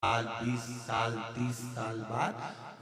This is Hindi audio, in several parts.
साल 20 साल 30 साल बाद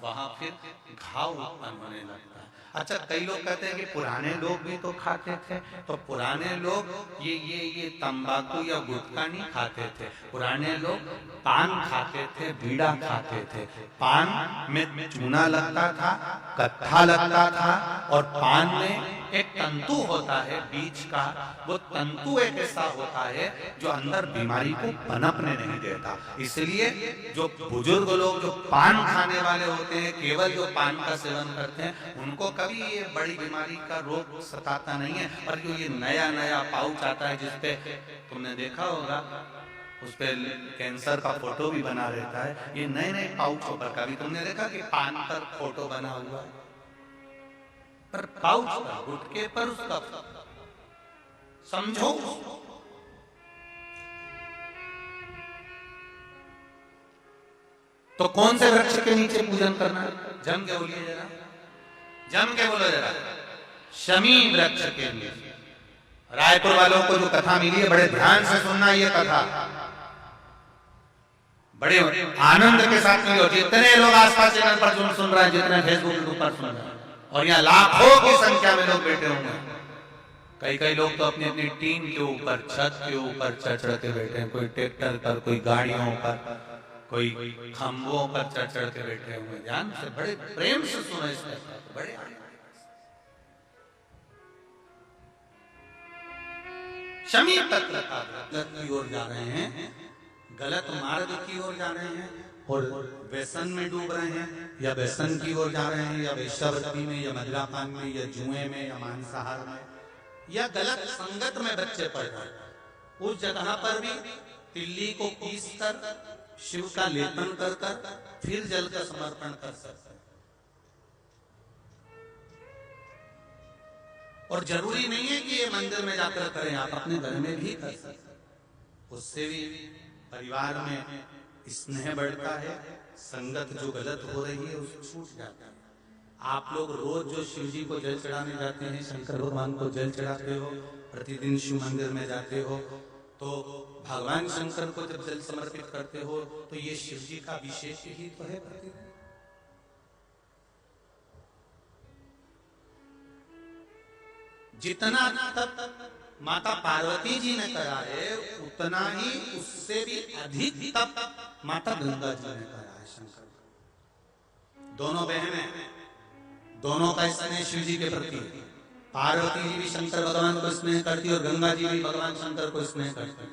वहां फिर घाव उत्पन्न होने लगता है। अच्छा, कई लोग कहते हैं कि पुराने लोग भी तो खाते थे, तो पुराने लोग ये तंबाकू या गुटखा नहीं खाते थे। पुराने लोग पान खाते थे, बीड़ा खाते थे। पान में चूना लगता था, कत्था लगता था, और पान में एक तंतु होता है बीज का। वो तंतु एक ऐसा होता है जो अंदर बीमारी को पनपने नहीं देता। इसलिए जो बुजुर्ग लोग जो पान खाने वाले होते हैं, केवल जो पान का सेवन करते हैं, उनको कभी ये बड़ी बीमारी का रोग सताता नहीं है। और जो ये नया नया पाउच आता है जिसपे तुमने देखा होगा, उस पे कैंसर का फोटो भी बना रहता है, ये नए नए पाउचों पर कभी तुमने देखा कि पान पर फोटो बना हुआ है? पर पाउच पर, गुटके पर उसका समझो। तो कौन से वृक्ष के नीचे पूजन करना है? जम के बोलिए जरा, जम के बोलो जरा। शमी वृक्ष के नीचे। रायपुर वालों को जो कथा मिली है, बड़े ध्यान से सुनना ये कथा, बड़े आनंद के साथ मिली। जितने लोग आसपास चैनल पर सुन रहे हैं, जितने फेसबुक पर सुन रहे हैं, और यहाँ लाखों की संख्या में लोग बैठे होंगे। कई कई लोग तो अपनी अपनी टीन के ऊपर, छत के ऊपर चढ़ चढ़ के बैठे हैं। कोई ट्रैक्टर पर, कोई गाड़ियों पर, कोई खंभों पर चढ़ चढ़ के बैठे हुए। ध्यान से, बड़े प्रेम से सुनो इस कथा को, बड़े शमी तत्व की ओर जा रहे हैं, गलत मार्ग की ओर जा रहे हैं, और व्यसन में डूब रहे हैं, या व्यसन की ओर जा रहे हैं, या वेश्यावृत्ति में, या मदिरापान में, या जुए में, या मांसाहार में, या गलत संगत में बच्चे पड़ रहे हैं। उस जगह पर भी तिल्ली को पीस कर, शिव का लेपन कर कर फिर जल का समर्पण कर सकते हैं। और जरूरी नहीं है कि ये मंदिर में जाकर करें, आप अपने घर में भी कर सकते हैं। उससे भी परिवार में स्नेह बढ़ता है, संगत जो गलत हो रही है उसे छूट जाता है। आप लोग रोज जो शिव जी को जल चढ़ाने जाते हैं, शंकर भगवान को जल चढ़ाते हो, प्रतिदिन शिव मंदिर में जाते हो, तो भगवान शंकर को जब जल समर्पित करते हो तो ये शिव जी का विशेष ही तो है। जितना तप माता पार्वती जी ने करा है, उतना ही उससे भी अधिक तप माता गंगा जी ने करा है। शंकर दोनों बहनें, दोनों का स्नेह शिव जी के प्रति। पार्वती जी भी शंकर भगवान को स्नेह करती और गंगा जी भी भगवान शंकर को स्नेह करती।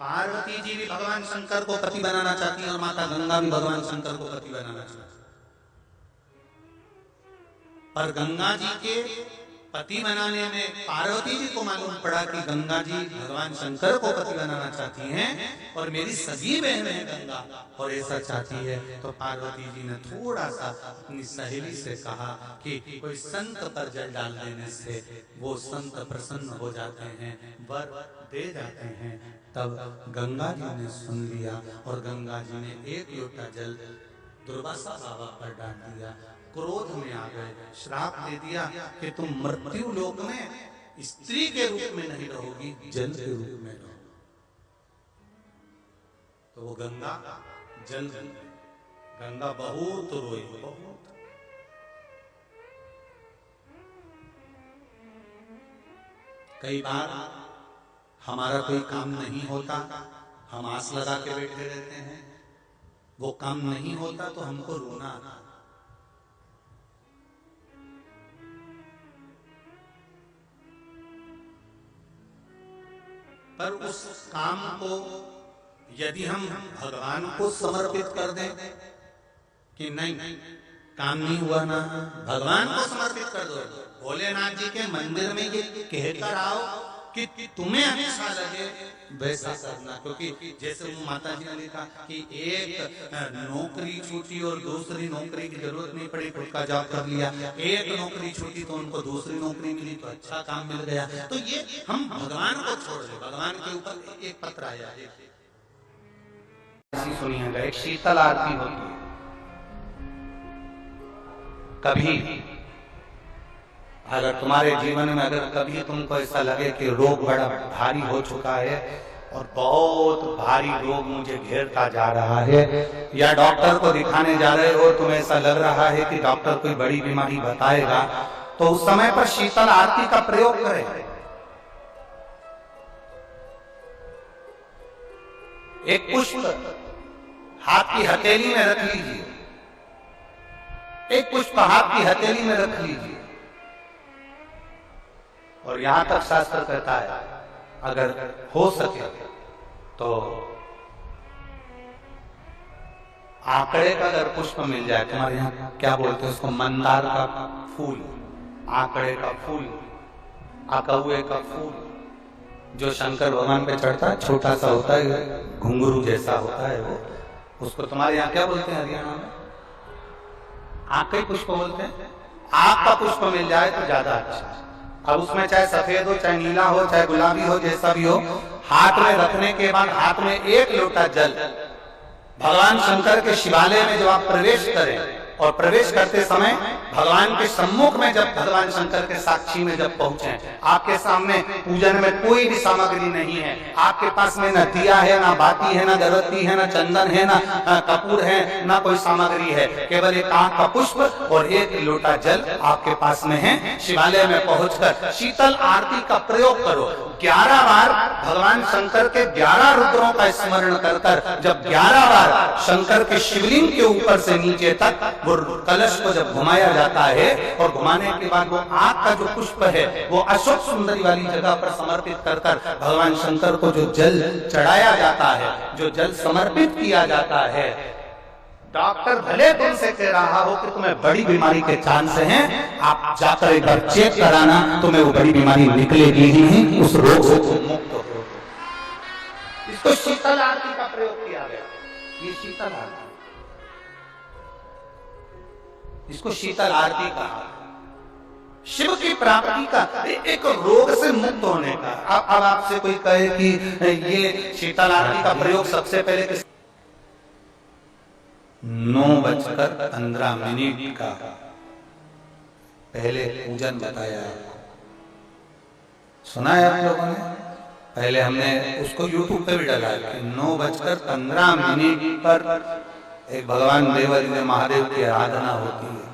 पार्वती जी भी भगवान शंकर को पति बनाना चाहती है, और माता गंगा भी भगवान शंकर को पति बनाना चाहती है। पर गंगा जी के पति बनाने में पार्वती जी को मालूम पड़ा कि गंगा जी भगवान शंकर को पति बनाना चाहती हैं, और मेरी सगी बहन है गंगा और ऐसा चाहती है। तो पार्वती जी ने थोड़ा सा अपनी सहेली से कहा कि कोई संत पर जल डाल देने से वो संत प्रसन्न हो जाते हैं, वर दे जाते हैं। तब गंगा जी ने सुन लिया, और गंगा जी ने एक लोटा जल दुर्वासा बाबा पर डाल दिया। क्रोध में आ गए, श्राप दे दिया कि तुम मृत्यु लोक में स्त्री के रूप में नहीं रहोगी, जल के रूप में रहोगी। तो वो गंगा जल, गंगा बहुत रोई, बहुत। कई बार हमारा कोई काम नहीं होता, हम आस लगा के बैठे रहते हैं, वो काम नहीं होता तो हमको रोना आता। पर उस काम को यदि हम भगवान को समर्पित कर दें कि नहीं, काम नहीं हुआ ना, भगवान को समर्पित कर दो। भोलेनाथ जी के मंदिर में ये कहकर आओ कि तुम्हें अच्छा लगे वैसा करना। क्योंकि जैसे वो माता जी ने लिखा कि एक नौकरी छूटी और दूसरी नौकरी की जरूरत नहीं पड़ी, खुद का जॉब कर लिया। एक नौकरी छूटी तो उनको दूसरी नौकरी मिली, तो अच्छा काम मिल गया। तो ये हम भगवान को छोड़ दे। भगवान के ऊपर एक पत्र आया है, सुनिएगा। एक शीतल आरती होती है, कभी अगर तुम्हारे जीवन में अगर कभी तुमको ऐसा लगे कि रोग बड़ा भारी हो चुका है और बहुत भारी रोग मुझे घेरता जा रहा है, या डॉक्टर को दिखाने जा रहे हो, तुम्हें ऐसा लग रहा है कि डॉक्टर कोई बड़ी बीमारी बताएगा, तो उस समय पर शीतल आरती का प्रयोग करें। एक पुष्प हाथ की हथेली में रख लीजिए, एक पुष्प हाथ की हथेली में रख लीजिए, और यहां तक शास्त्र कहता है अगर हो सके तो आंकड़े का अगर पुष्प मिल जाए, तुम्हारे यहाँ क्या बोलते हैं उसको, मंदार का फूल, आंकड़े का फूल, अकौए का फूल, जो शंकर भगवान पे चढ़ता है, छोटा सा होता है, घुंघरू जैसा होता है वो, उसको तुम्हारे यहाँ क्या बोलते हैं हरियाणा में? आंकड़े पुष्प बोलते हैं। आंख का पुष्प मिल जाए तो ज्यादा अच्छा। अब उसमें चाहे सफेद हो, चाहे नीला हो, चाहे गुलाबी हो, जैसा भी हो, हाथ में रखने के बाद हाथ में एक लोटा जल, भगवान शंकर के शिवालय में जब आप प्रवेश करें, और प्रवेश करते समय भगवान के सम्मुख में जब भगवान शंकर के साक्षी में जब पहुंचे, आपके सामने पूजन में कोई भी सामग्री नहीं है, आपके पास में न दिया है, ना बाती है, ना अगरबत्ती है, ना चंदन है, ना कपूर है, ना कोई सामग्री है, केवल एक आंख का पुष्प और एक लोटा जल आपके पास में है। शिवालय में पहुंचकर शीतल आरती का प्रयोग करो। 11 बार भगवान शंकर के 11 रुद्रों का स्मरण कर कर जब 11 बार शंकर के शिवलिंग के ऊपर से नीचे तक वो कलश को जब घुमाया जाता है, और घुमाने के बाद वो आग का जो पुष्प है वो अशोक सुंदरी वाली जगह पर समर्पित कर कर भगवान शंकर को जो जल चढ़ाया जाता है, जो जल समर्पित किया जाता है, डॉक्टर भले तुमसे कह रहा हो कि तुम्हें बड़ी बीमारी के चांस हैं, आप जाकर एक बार चेक कराना, तुम्हें वो बड़ी बीमारी निकलेगी ही नहीं, उस रोग से तुम मुक्त हो। इसको शीतल आरती का प्रयोग किया गया। ये शीतल आरती, इसको शीतल आरती कहा, शिव की प्राप्ति का, एक रोग से मुक्त होने का। अब आपसे कोई कहे कि ये शीतल आरती का प्रयोग सबसे पहले किस 9:15 का पहले पूजन बताया, सुना है आप लोगों ने? पहले हमने उसको YouTube पे भी डाला है। 9:15 पर एक भगवान देवादिदेव महादेव की आराधना होती है।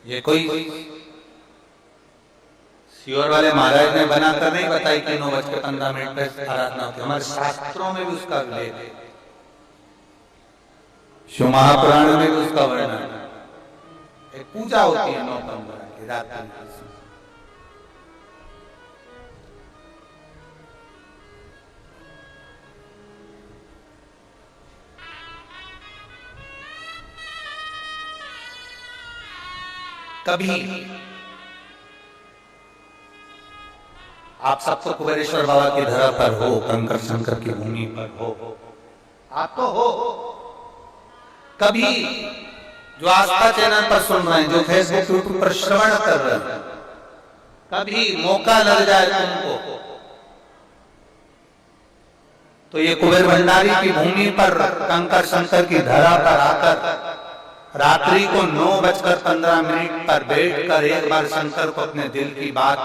ये कोई सियोर वाले महाराज ने बनाकर नहीं बताई कि 9:15 पर आराधना होती है। हमारे शास्त्रों में भी उसका उल्लेख है, शिव महापुराण में भी उसका वर्णन है। एक पूजा होती है 9:15 की रात में। कभी आप सबको कुबेरेश्वर बाबा की धरा पर हो, कंकर शंकर की भूमि पर हो, आप तो हो। कभी जो आस्था चैनल पर सुन रहे हैं, जो फेसबुक यूट्यूब पर श्रवण कर रहे हैं, कभी मौका लग जाए तुमको तो ये कुबेर भंडारी की भूमि पर कंकर शंकर की धरा पर आकर रात्रि को 9:15 पर बैठकर एक बार शंकर को अपने दिल की बात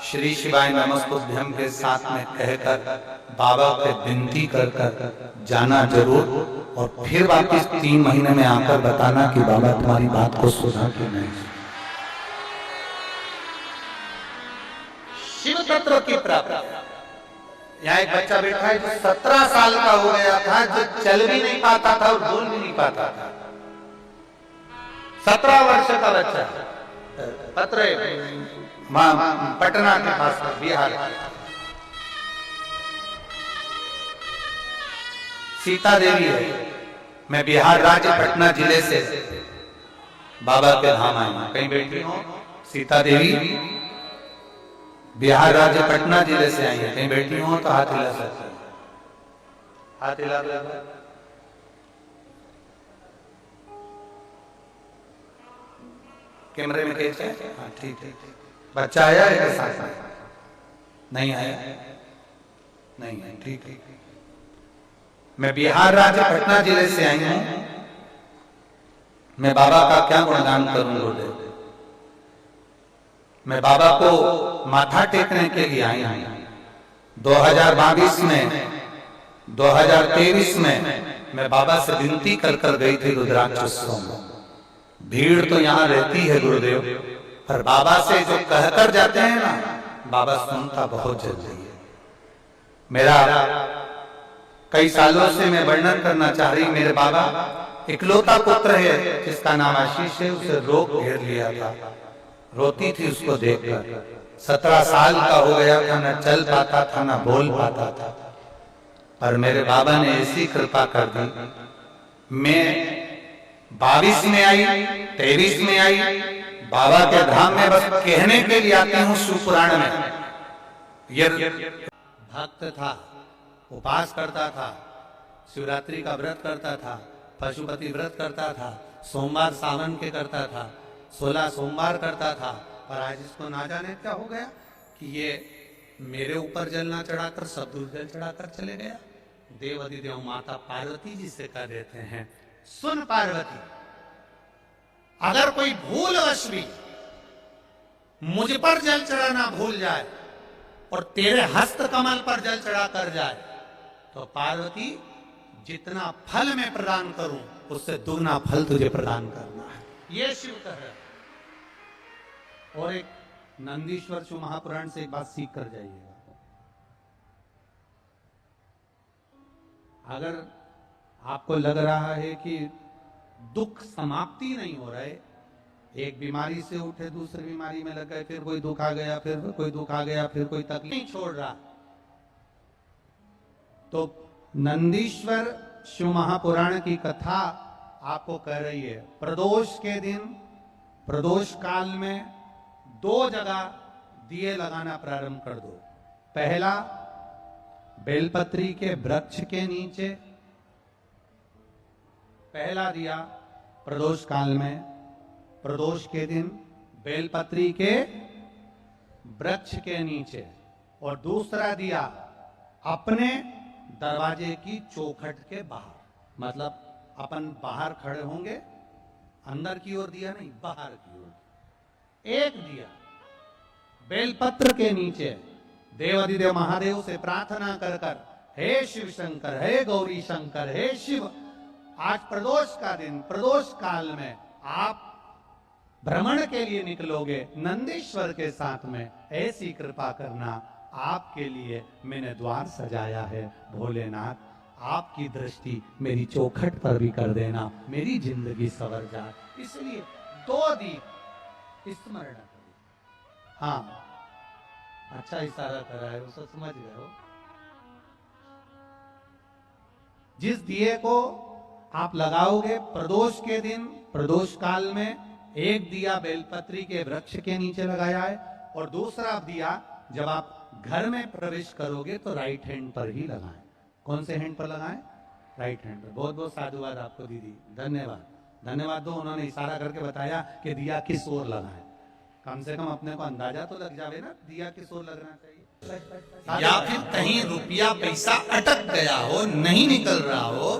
श्री शिवाय नमस्तुभ्यं के साथ में कहकर बाबा पे विनती कर कर जाना जरूर, और फिर वापस 3 महीने में आकर बताना कि बाबा तुम्हारी बात को सुना कि नहीं। शिव तत्व की प्राप्ति। यहाँ एक बच्चा बैठा है जो 17 साल का हो गया था, जो चल भी नहीं पाता था और बोल भी नहीं पाता था। 17 वर्ष का बच्चा, पत्र पटना के पास बिहार, सीता देवी है। मैं बिहार राज्य पटना जिले से बाबा के धाम आया। कहीं बैठी हो? सीता देवी बिहार राज्य पटना जिले से आई है। कहीं बैठी हो तो हाथ हिला सकते, हाथ हिला दो। कैमरे में कैसे? हाँ ठीक है। बच्चा आया है के साथ? नहीं आया? नहीं है, ठीक है। मैं बिहार राज्य पटना जिले से आई हूं। मैं बाबा का क्या गुणगान करूं गुरुदेव। मैं बाबा को माथा टेकने के लिए आई हूं। 2022 में 2023 में मैं बाबा से विनती कर कर गई थी रुद्राक्ष उत्सव में। भीड़ तो यहाँ रहती है गुरुदेव, पर बाबा से जो कहकर जाते हैं ना, बाबा सुनता बहुत जल्दी है। मेरा कई सालों से मैं वर्णन करना चाह रही, मेरे बाबा इकलौता पुत्र है जिसका नाम आशीष है, उसे रोग घेर लिया था। रोती थी उसको देखकर। 17 साल का हो गया था, न चल पाता था न बोल पाता था, पर मेरे बाबा ने ऐसी कृपा कर दी। मैं 22 में आई, 23 में आई, बाबा के धाम में बस कहने के लिए आती हूँ। शिवपुराण में ये भक्त था, उपास करता था, शिवरात्रि का व्रत करता था, पशुपति व्रत करता था, सोमवार सावन के करता था, 16 सोमवार करता था। और आज इसको ना जाने क्या हो गया कि ये मेरे ऊपर जल ना चढ़ाकर सब दूर जल चढ़ाकर चले गया। देव अधिदेव माता पार्वती जी से कह देते हैं, सुन पार्वती, अगर कोई भूलवश भी मुझ पर जल चढ़ाना भूल जाए और तेरे हस्त कमल पर जल चढ़ा कर जाए, तो पार्वती जितना फल मैं प्रदान करूं उससे दुगना फल तुझे प्रदान करना है। ये शिव कह रहे। और एक नंदीश्वर शिव महापुराण से एक बात सीख कर जाइएगा। अगर आपको लग रहा है कि दुख समाप्ति नहीं हो रहा है, एक बीमारी से उठे दूसरी बीमारी में लग गए, फिर कोई दुख आ गया, फिर कोई दुख आ गया, फिर कोई तकलीफ नहीं छोड़ रहा, तो नंदीश्वर शिव महापुराण की कथा आपको कह रही है, प्रदोष के दिन, प्रदोष काल में 2 जगह दिए लगाना प्रारंभ कर दो। पहला, बेलपत्री के वृक्ष के नीचे पहला दिया प्रदोष काल में, प्रदोष के दिन बेलपत्री के वृक्ष के नीचे। और दूसरा दिया अपने दरवाजे की चौखट के बाहर, मतलब अपन बाहर खड़े होंगे, अंदर की ओर दिया नहीं, बाहर की ओर। एक दिया बेलपत्र के नीचे देवाधिदेव महादेव से प्रार्थना कर कर, हे शिव शंकर, हे गौरी शंकर, हे शिव, आज प्रदोष का दिन, प्रदोष काल में आप भ्रमण के लिए निकलोगे नंदीश्वर के साथ में, ऐसी कृपा करना, आपके लिए मैंने द्वार सजाया है भोलेनाथ, आपकी दृष्टि मेरी चौखट पर भी कर देना, मेरी जिंदगी सवर जाए। इसलिए 2 दीप स्मरण करो। हाँ, अच्छा इशारा करा है, उसे समझ गए हो। जिस दिए को आप लगाओगे प्रदोष के दिन, प्रदोष काल में, एक दिया बेलपत्री के वृक्ष के नीचे लगाया है, और दूसरा दिया जब आप घर में प्रवेश करोगे तो राइट हैंड पर ही लगाएं। कौन से हैंड पर लगाएं? राइट हैंड पर। बहुत बहुत साधुवाद आपको दीदी, धन्यवाद, धन्यवाद दो। उन्होंने इशारा करके बताया कि दिया किस ओर लगाएं। कम से कम अपने को अंदाजा तो लग जावे ना, दिया किस ओर लगना चाहिए। या फिर कहीं रुपया पैसा अटक गया हो, नहीं निकल रहा हो,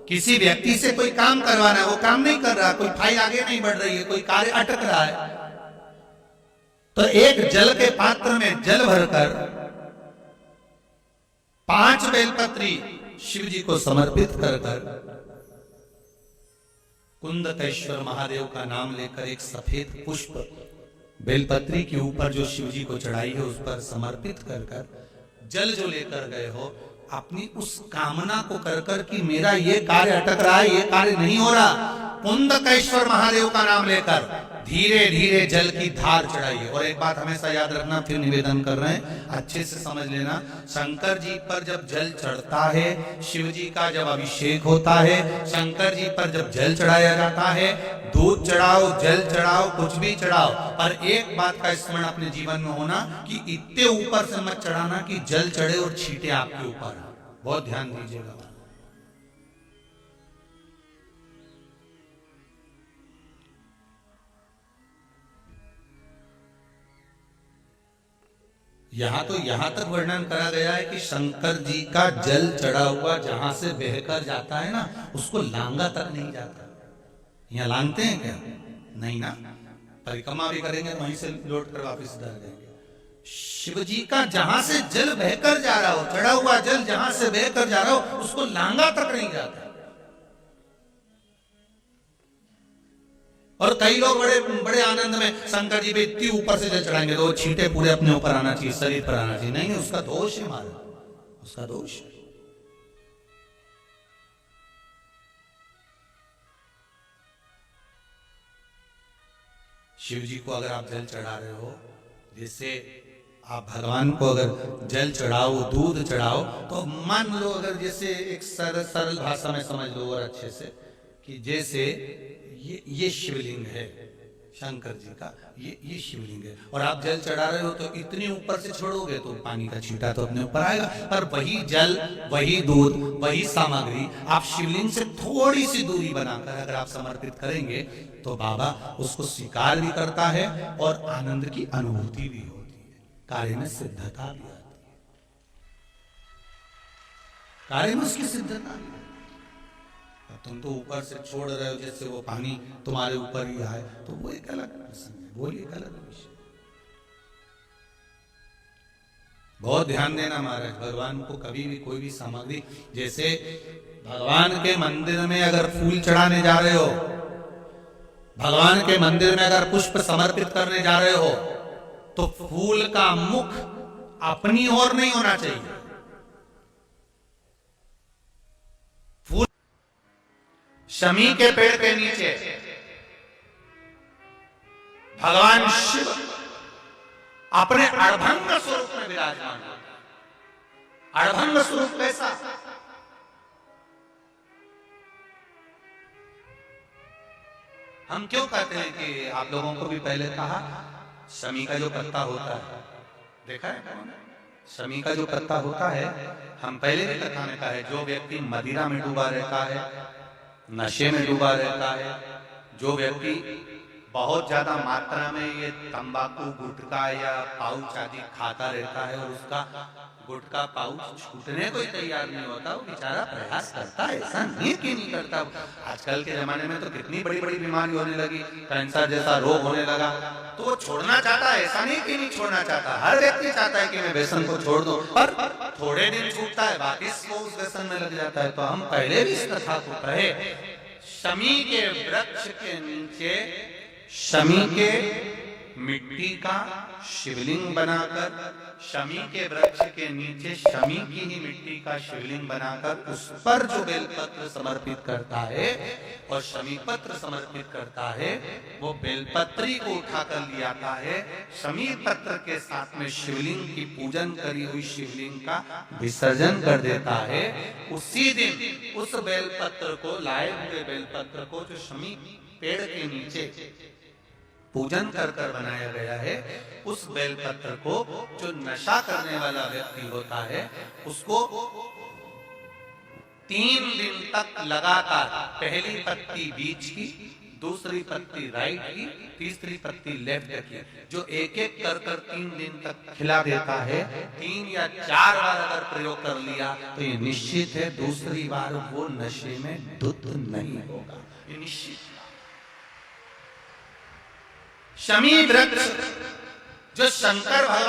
किसी व्यक्ति से कोई काम करवाना है, वो काम नहीं कर रहा, कोई फाइल आगे नहीं बढ़ रही है, कोई कार्य अटक रहा है, तो एक जल के पात्र में जल भरकर 5 बेलपत्री शिव जी को समर्पित कर कर कुंदकेश्वर महादेव का नाम लेकर एक सफेद पुष्प बेलपत्री के ऊपर जो शिव जी को चढ़ाई है उस पर समर्पित कर कर जल जो लेकर गए हो, अपनी उस कामना को कर कर कि मेरा ये कार्य अटक रहा है, ये कार्य नहीं हो रहा, कुंदकेश्वर महादेव का नाम लेकर धीरे धीरे जल की धार चढ़ाइए। और एक बात हमेशा याद रखना, फिर निवेदन कर रहे हैं, अच्छे से समझ लेना, शंकर जी पर जब जल चढ़ता है, शिव जी का जब अभिषेक होता है, शंकर जी पर जब जल चढ़ाया जाता है, दूध चढ़ाओ, जल चढ़ाओ, कुछ भी चढ़ाओ, पर एक बात का स्मरण अपने जीवन में होना कि इतने ऊपर से मत चढ़ाना कि जल चढ़े और छींटे आपके ऊपर। बहुत ध्यान दीजिएगा। यहां तक वर्णन करा गया है कि शंकर जी का जल चढ़ा हुआ जहां से बहकर जाता है ना, उसको लांगा तक नहीं जाता। यहाँ लांगते हैं क्या? नहीं ना, परिक्रमा भी करेंगे वहीं से लौट कर वापस इधर जाएंगे। शिव जी का जहां से जल बहकर जा रहा हो, चढ़ा हुआ जल जहां से बहकर जा रहा हो, उसको लांगा तक नहीं जाता। और कई लोग बड़े बड़े आनंद में शंकर जी पे इतनी ऊपर से जल चढ़ाएंगे तो वो छींटे पूरे अपने ऊपर आना चाहिए, शरीर पर आना चाहिए। नहीं, उसका दोष है मारा, उसका दोष है। शिव जी को अगर आप जल चढ़ा रहे हो, जैसे आप भगवान को अगर जल चढ़ाओ, दूध चढ़ाओ, तो मान लो अगर जैसे एक सरल भाषा में समझ लो और अच्छे से, कि जैसे ये शिवलिंग है शंकर जी का, ये शिवलिंग है, और आप जल चढ़ा रहे हो तो इतनी ऊपर से छोड़ोगे तो पानी का छींटा तो अपने ऊपर आएगा। पर वही जल, वही दूध, वही सामग्री आप शिवलिंग से थोड़ी सी दूरी बनाकर अगर आप समर्पित करेंगे तो बाबा उसको स्वीकार भी करता है और आनंद की अनुभूति भी होती है, कार्य में सिद्धता भी आती है, कार्य में उसकी सिद्धता भी। तुम तो ऊपर से छोड़ रहे हो, जैसे वो पानी तुम्हारे ऊपर ही आए, तो वो एक अलग प्रसंग है, वो एक अलग विषय। बहुत ध्यान देना महाराज, भगवान को कभी भी कोई भी सामग्री, जैसे भगवान के मंदिर में अगर फूल चढ़ाने जा रहे हो, भगवान के मंदिर में अगर पुष्प समर्पित करने जा रहे हो, तो फूल का मुख अपनी ओर नहीं होना चाहिए। फूल शमी के पेड़ के नीचे भगवान शिव अपने अड़भंग स्वरूप में विराजमान। अड़भंग स्वरूप कैसा? हम क्यों कहते हैं कि आप लोगों को भी पहले कहा, शमी का जो पत्ता होता है, देखा है शमी का जो पत्ता होता है, हम पहले भी कथा में कहा है, जो व्यक्ति मदिरा में डूबा रहता है, नशे में डूबा रहता है, जो व्यक्ति बहुत ज्यादा मात्रा में ये तंबाकू, गुटखा या पाउच आदि खाता रहता है और उसका गुटखा पाउच छूटने को ही तैयार नहीं होता, वो बेचारा प्रयास करता है, ऐसा नहीं कि नहीं करता। आजकल के जमाने में तो कितनी बड़ी बड़ी बीमारी होने लगी, कैंसर जैसा रोग होने लगा, तो वो छोड़ना चाहता है, ऐसा नहीं कि नहीं छोड़ना चाहता। हर व्यक्ति चाहता है कि मैं व्यसन को छोड़ दूं, पर थोड़े दिन छूटता है, बाकी वो उस व्यसन में लग जाता है। तो हम पहले भी इस कथा को कहे, शमी के वृक्ष के नीचे शमी के मिट्टी का शिवलिंग बनाकर, शमी के वृक्ष के नीचे शमी की ही मिट्टी का शिवलिंग बनाकर उस पर जो बेलपत्र समर्पित करता है और शमी पत्र समर्पित करता है, वो बेलपत्री को उठाकर ले आता है, शमी पत्र के साथ में शिवलिंग की पूजन करी हुई शिवलिंग का विसर्जन कर देता है। उसी दिन उस बेलपत्र को, लाए हुए बेलपत्र को जो शमी पेड़ के नीचे पूजन कर कर बनाया गया है, उस बेलपत्र को जो नशा करने वाला व्यक्ति होता है, उसको 3 दिन तक लगातार, पहली पत्ती बीच की, दूसरी पत्ती राइट की, तीसरी पत्ती लेफ्ट की, जो एक एक कर 3 दिन तक खिला देता है, 3 या 4 बार अगर प्रयोग कर लिया तो ये निश्चित है दूसरी बार वो नशे में धुत नहीं होगा, ये निश्चित। शमी वृक्ष जो शंकर भगवान